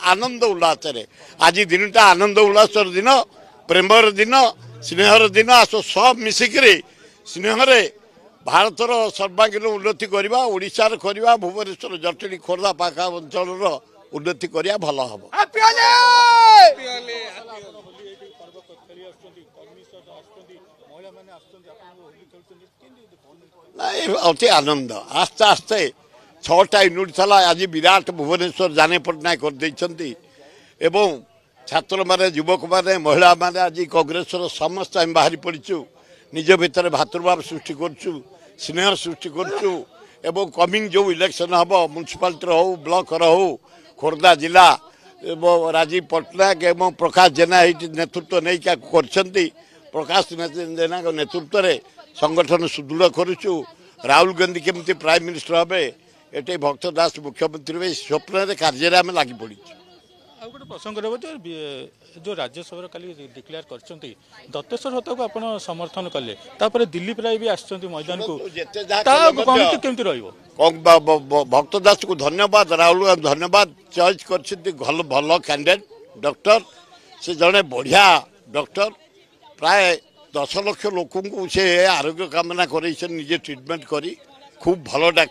आनंद उल्लास आज दिनटा आनंद उल्लासर दिन प्रेमर दिन स्नेहर दिन आस सब मिसिक स्नेह भारतर सर्वांगीन उन्नति करवा ओडिशार करवा भुवनेश्वर जटणी खोर्धा पाखा अंचल उन्नति करवा भल हम अति आनंद आस्ते आस्ते 6टा यूनिट था आज विराट भुवनेश्वर जाने पटनायक करदे एवं छात्र माने युवक माने महिला माने आज कांग्रेस समस्त आम बाहरी पड़चु निज भितर भातृभाव सृष्टि करचु स्नेह सृष्टि करचु एवं कमिंग जो इलेक्शन हम म्युनिसिपालिटी हो ब्लॉक हो खोर्धा जिला एवं राजीव पट्टनायक एवं प्रकाश जेना नेतृत्व नहीं क्या करछंती प्रकाश जेना नेतृत्व में संगठन सुदृढ़ करुचु राहुल गांधी केमती प्राइम मिनिस्टर हे ये भक्त दास मुख्यमंत्री स्वप्न कार्य आम लगी पड़ी आ गोटे प्रसंग रह जो राज्यसभा काली डिक्लेयर कर दत्तेश्वर हत्या को आप समर्थन कले तापर दिलीप राय भी आसछंती मैदान को केमती रहिबो भक्त दास को धन्यवाद राहुल गांधी धन्यवाद चॉइस कर भल कैंडिडेट डॉक्टर से जड़े बढ़िया डॉक्टर प्राय 10 लाख लोक से आरोग्य कामना कर निजे ट्रिटमेंट करी खूब भल डाक्तर